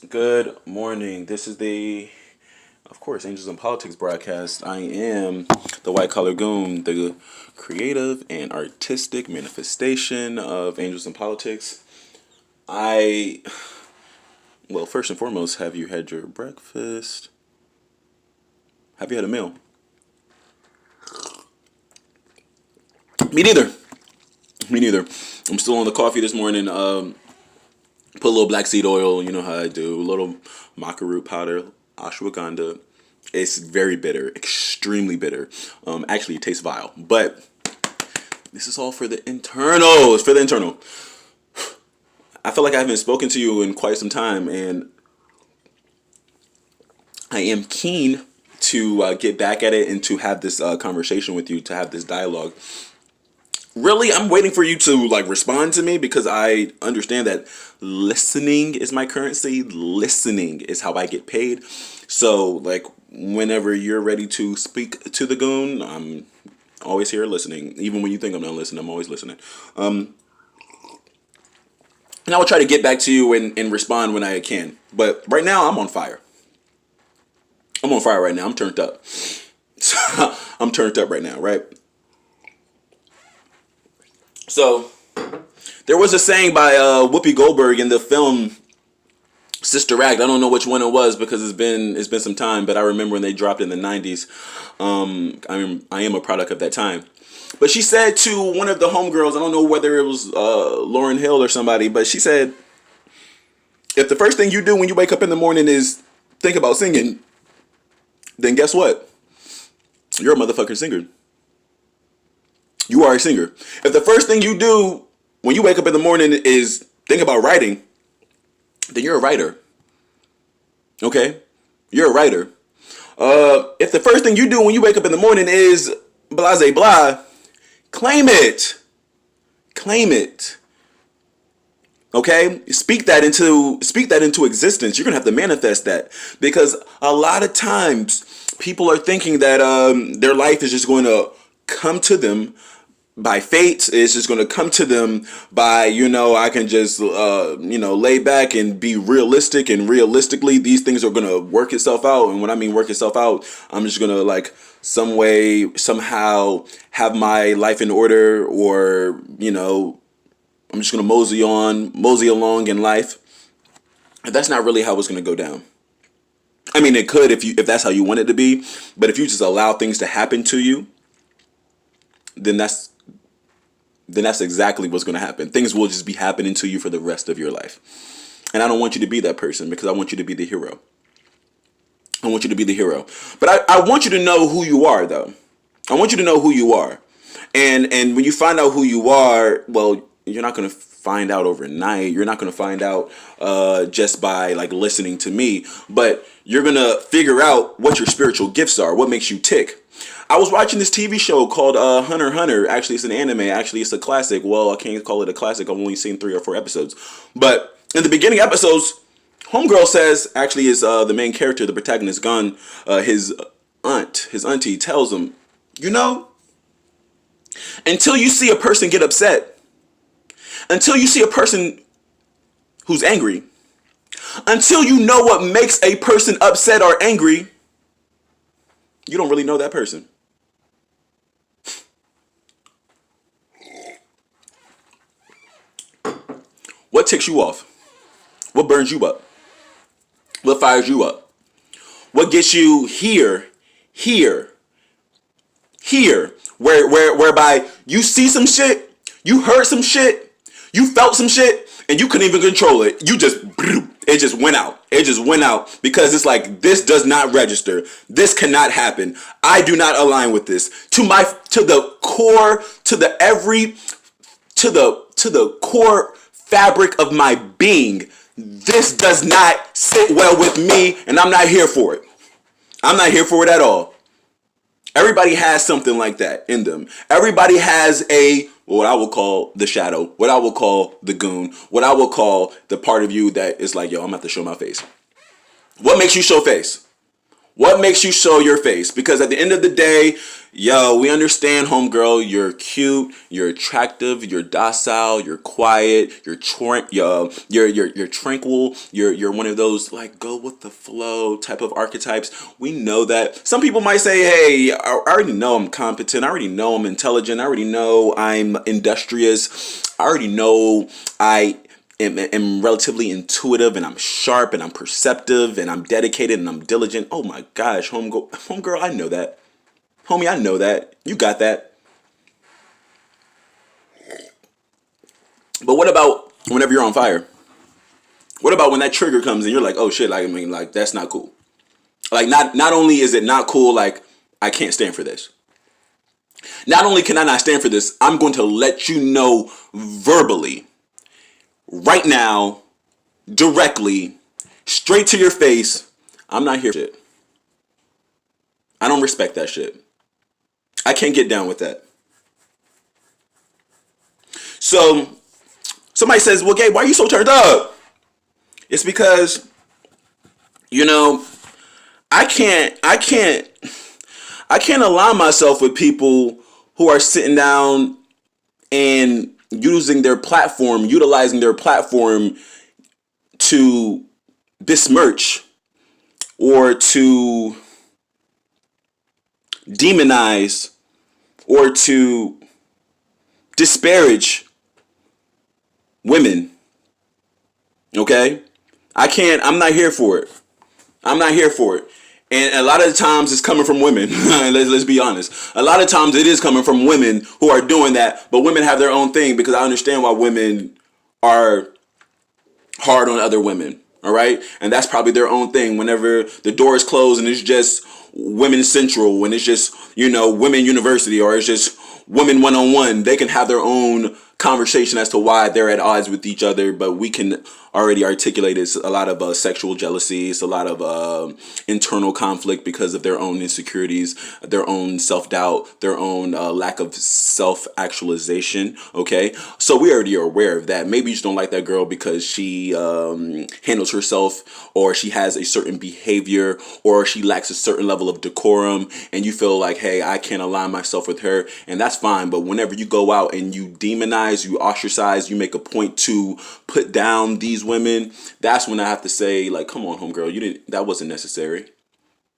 Good morning. This is of course, Angels in Politics broadcast. I am the White Collar Goon, the creative and artistic manifestation of Angels in Politics. I, well, first and foremost, have you had your breakfast? Have you had a meal? Me neither. Me neither. I'm still on the coffee this morning. Put a little black seed oil, you know how I do. A little maca root powder, ashwagandha. It's very bitter, extremely bitter. Actually, it tastes vile. But this is all for the internal. It's for the internal. I feel like I haven't spoken to you in quite some time, and I am keen to get back at it and to have this conversation with you, to have this dialogue. Really, I'm waiting for you to respond to me because I understand that listening is my currency. Listening is how I get paid. So whenever you're ready to speak to the goon, I'm always here listening. Even when you think I'm not listening, I'm always listening. And I will try to get back to you and respond when I can. But right now, I'm on fire. I'm on fire right now. I'm turned up. I'm turned up right now, right? So, there was a saying by Whoopi Goldberg in the film Sister Act. I don't know which one it was because it's been some time, but I remember when they dropped it in the 90s. I am a product of that time. But she said to one of the homegirls, I don't know whether it was Lauryn Hill or somebody, but she said, if the first thing you do when you wake up in the morning is think about singing, then guess what? You're a motherfucking singer. You are a singer. If the first thing you do when you wake up in the morning is think about writing, then you're a writer. Okay? You're a writer. If the first thing you do when you wake up in the morning is blase blah, claim it. Claim it. Okay? Speak that into existence. You're going to have to manifest that because a lot of times people are thinking that their life is just going to come to them by fate. It's just going to come to them by, I can just, lay back and be realistic. And realistically, these things are going to work itself out. And when I mean work itself out, I'm just going to some way, somehow have my life in order, or, I'm just going to mosey along in life. That's not really how it's going to go down. I mean, it could if that's how you want it to be. But if you just allow things to happen to you, then that's exactly what's going to happen. Things will just be happening to you for the rest of your life. And I don't want you to be that person because I want you to be the hero. I want you to be the hero. But I want you to know who you are, though. I want you to know who you are. And when you find out who you are, well, you're not going to find out overnight. You're not going to find out just by listening to me. But you're going to figure out what your spiritual gifts are, what makes you tick. I was watching this TV show called Hunter x Hunter. Actually, it's an anime. Actually, it's a classic. Well, I can't call it a classic. I've only seen 3 or 4 episodes. But in the beginning episodes, Homegirl says, actually is the main character, the protagonist, Gun, his auntie tells him, until you see a person get upset, until you see a person who's angry, until you know what makes a person upset or angry, you don't really know that person. What ticks you off? What burns you up? What fires you up? What gets you here, whereby you see some shit, you heard some shit, you felt some shit, and you couldn't even control it. It just went out. It just went out because it's this does not register. This cannot happen. I do not align with this. To the core, to the core fabric of my being, this does not sit well with me, and I'm not here for it. I'm not here for it at all. Everybody has something like that in them. Everybody has what I will call the shadow, what I will call the goon, what I will call the part of you that is yo, I'm about to show my face. What makes you show face? What makes you show your face? Because at the end of the day, yo, we understand, homegirl. You're cute, you're attractive, you're docile, you're quiet, you're tranquil. You're one of those like go with the flow type of archetypes. We know that. Some people might say, hey, I already know I'm competent. I already know I'm intelligent. I already know I'm industrious. I already know I am relatively intuitive, and I'm sharp, and I'm perceptive, and I'm dedicated, and I'm diligent. Oh my gosh, homegirl, I know that. Homie, I know that. You got that. But what about whenever you're on fire? What about when that trigger comes and you're like, oh shit, like, I mean, like, that's not cool. Like, not only is it not cool, like, I can't stand for this. Not only can I not stand for this, I'm going to let you know verbally, right now, directly, straight to your face, I'm not here for shit. I don't respect that shit. I can't get down with that. So somebody says, well, Gabe, why are you so turned up? It's because, you know, I can't align myself with people who are sitting down and utilizing their platform to besmirch or to demonize or to disparage women. Okay? I'm not here for it. I'm not here for it. And a lot of the times it's coming from women. let's be honest. A lot of times it is coming from women who are doing that, but women have their own thing, because I understand why women are hard on other women. All right? And that's probably their own thing. Whenever the door is closed and it's just women central, when it's just, women university, or it's just women one-on-one, they can have their own conversation as to why they're at odds with each other. But we can already articulate it's a lot of sexual jealousy. It's a lot of internal conflict because of their own insecurities, their own self-doubt, their own lack of self-actualization. Okay, so we already are aware of that. Maybe you just don't like that girl because she handles herself, or she has a certain behavior, or she lacks a certain level of decorum, and you feel like, hey, I can't align myself with her, and that's fine. But whenever you go out and you demonize, you ostracize, you make a point to put down these women, that's when I have to say, like, come on, homegirl, that wasn't necessary.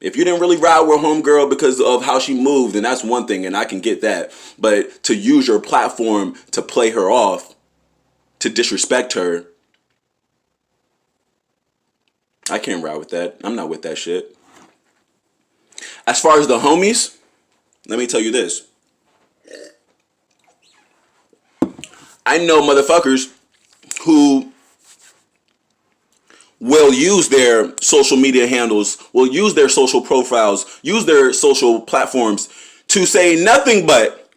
If you didn't really ride with homegirl because of how she moved, then that's one thing, and I can get that. But to use your platform to play her off, to disrespect her, I can't ride with that. I'm not with that shit. As far as the homies, let me tell you this. I know motherfuckers who will use their social media handles, will use their social profiles, use their social platforms to say nothing but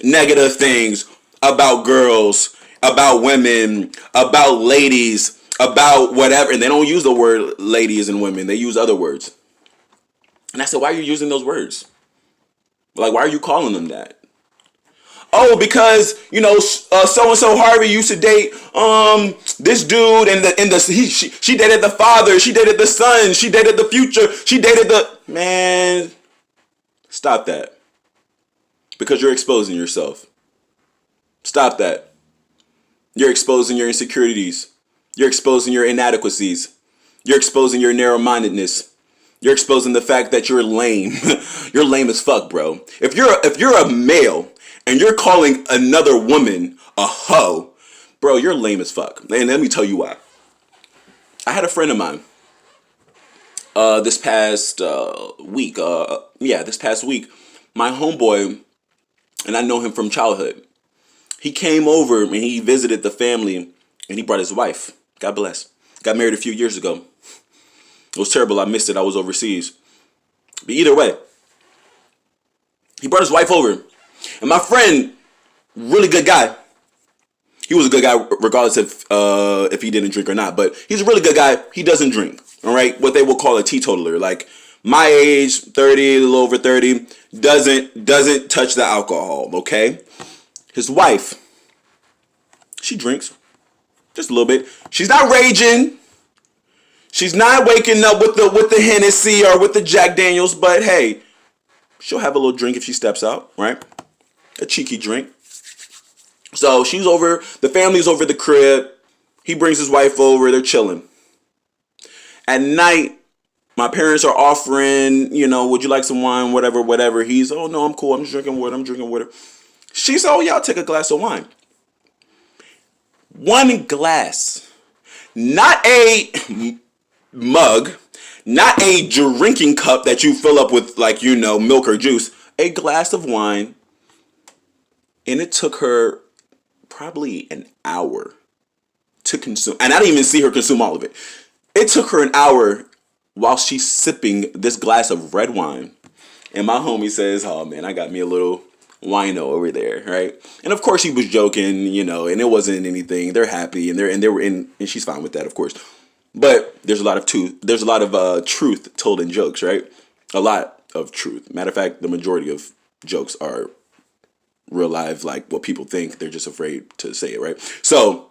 negative things about girls, about women, about ladies, about whatever. And they don't use the word ladies and women. They use other words. And I said, why are you using those words? Like, why are you calling them that? Oh, because so and so Harvey used to date this dude, and she dated the father, she dated the son, she dated the future, she dated the man. Stop that, because you're exposing yourself. Stop that. You're exposing your insecurities. You're exposing your inadequacies. You're exposing your narrow-mindedness. You're exposing the fact that you're lame. You're lame as fuck, bro. If you're a male and you're calling another woman a hoe, bro, you're lame as fuck. And let me tell you why. I had a friend of mine this past week. This past week, my homeboy, and I know him from childhood. He came over and he visited the family, and he brought his wife. God bless. Got married a few years ago. It was terrible. I missed it. I was overseas. But either way, he brought his wife over. And my friend, really good guy. He was a good guy regardless if he didn't drink or not. But he's a really good guy. He doesn't drink. All right? What they will call a teetotaler. Like my age, 30, a little over 30, doesn't touch the alcohol. Okay? His wife, she drinks. Just a little bit. She's not raging. She's not waking up with the Hennessy or with the Jack Daniels, but hey, she'll have a little drink if she steps out, right? A cheeky drink. So she's over, the family's over the crib. He brings his wife over, they're chilling. At night, my parents are offering, would you like some wine, whatever. He's, oh no, I'm cool, I'm just drinking water. She said, oh yeah, I'll take a glass of wine. One glass. Not a mug, not a drinking cup that you fill up with milk or juice. A glass of wine. And it took her probably an hour to consume. And I didn't even see her consume all of it. It took her an hour while she's sipping this glass of red wine. And my homie says, oh man, I got me a little wino over there, right? And of course he was joking, and it wasn't anything. They're happy and and she's fine with that, of course. But there's a lot of truth told in jokes, right? A lot of truth. Matter of fact, the majority of jokes are real life, like what people think. They're just afraid to say it, right? So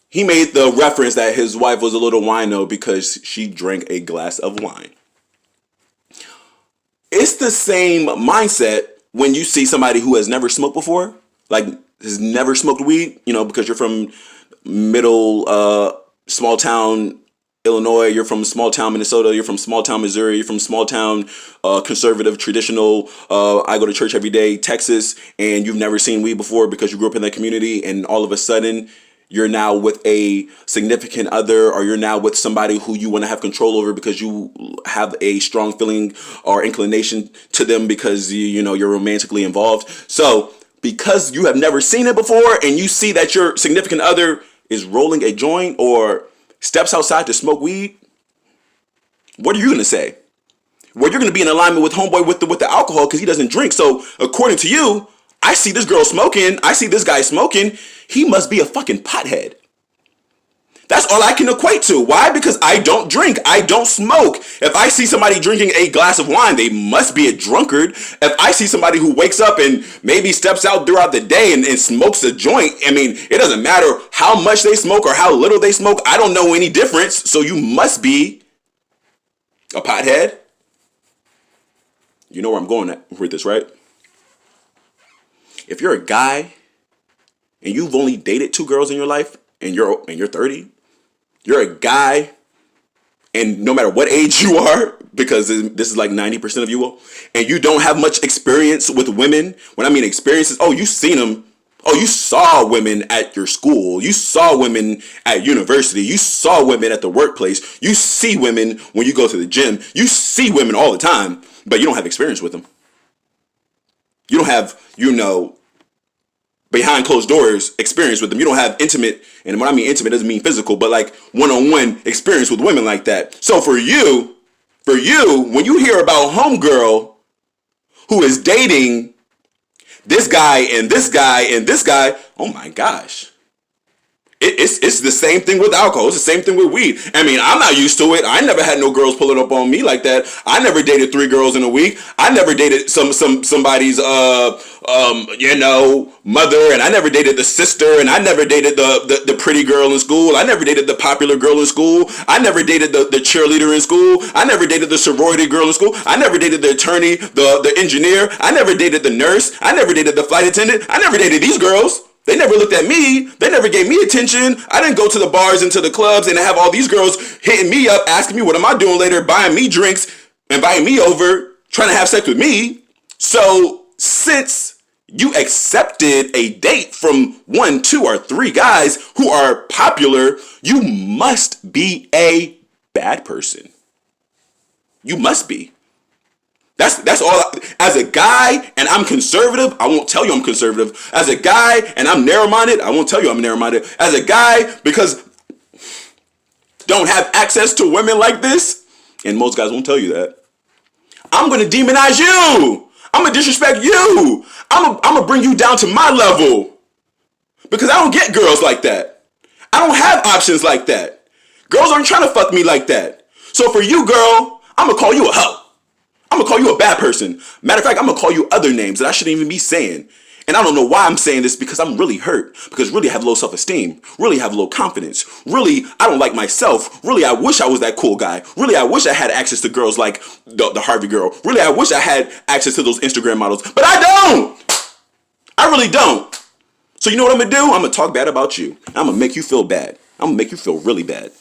he made the reference that his wife was a little wino because she drank a glass of wine. It's the same mindset when you see somebody who has never smoked before, like has never smoked weed, because you're from middle small town Illinois, you're from small town Minnesota, you're from small town Missouri, you're from small town conservative, traditional, I go to church every day, Texas, and you've never seen weed before because you grew up in that community, and all of a sudden you're now with a significant other, or you're now with somebody who you want to have control over because you have a strong feeling or inclination to them because you're romantically involved. So because you have never seen it before and you see that your significant other is rolling a joint or steps outside to smoke weed, what are you going to say? Well, you're going to be in alignment with homeboy with the alcohol because he doesn't drink. So according to you, I see this girl smoking, I see this guy smoking, he must be a fucking pothead. That's all I can equate to. Why? Because I don't drink. I don't smoke. If I see somebody drinking a glass of wine, they must be a drunkard. If I see somebody who wakes up and maybe steps out throughout the day and smokes a joint, it doesn't matter how much they smoke or how little they smoke. I don't know any difference. So you must be a pothead. You know where I'm going with this, right? If you're a guy and you've only dated 2 girls in your life and you're 30, you're a guy, and no matter what age you are, because this is like 90% of you all, and you don't have much experience with women. When I mean experiences, you've seen them. You saw women at your school. You saw women at university. You saw women at the workplace. You see women when you go to the gym. You see women all the time, but you don't have experience with them. You don't have, behind closed doors experience with them. You don't have intimate, and when I mean intimate, doesn't mean physical, but like one-on-one experience with women like that. So for you, when you hear about homegirl who is dating this guy and this guy and this guy, oh my gosh. It's the same thing with alcohol. It's the same thing with weed. I'm not used to it. I never had no girls pulling up on me like that. I never dated 3 girls in a week. I never dated somebody's mother, and I never dated the sister, and I never dated the pretty girl in school. I never dated the popular girl in school. I never dated the cheerleader in school. I never dated the sorority girl in school. I never dated the attorney, the engineer. I never dated the nurse. I never dated the flight attendant. I never dated these girls. They never looked at me. They never gave me attention. I didn't go to the bars and to the clubs and have all these girls hitting me up, asking me what am I doing later, buying me drinks, inviting me over, trying to have sex with me. So since you accepted a date from 1, 2, or 3 guys who are popular, you must be a bad person. You must be. That's all. As a guy, and I'm conservative, I won't tell you I'm conservative. As a guy, and I'm narrow-minded, I won't tell you I'm narrow-minded. As a guy, because don't have access to women like this, and most guys won't tell you that, I'm going to demonize you. I'm going to disrespect you. I'm going to bring you down to my level. Because I don't get girls like that. I don't have options like that. Girls aren't trying to fuck me like that. So for you, girl, I'm going to call you a hoe. I'm going to call you a bad person. Matter of fact, I'm going to call you other names that I shouldn't even be saying. And I don't know why I'm saying this, because I'm really hurt. Because really I have low self-esteem. Really I have low confidence. Really I don't like myself. Really I wish I was that cool guy. Really I wish I had access to girls like the Harvey girl. Really I wish I had access to those Instagram models. But I don't! I really don't. So you know what I'm going to do? I'm going to talk bad about you. I'm going to make you feel bad. I'm going to make you feel really bad.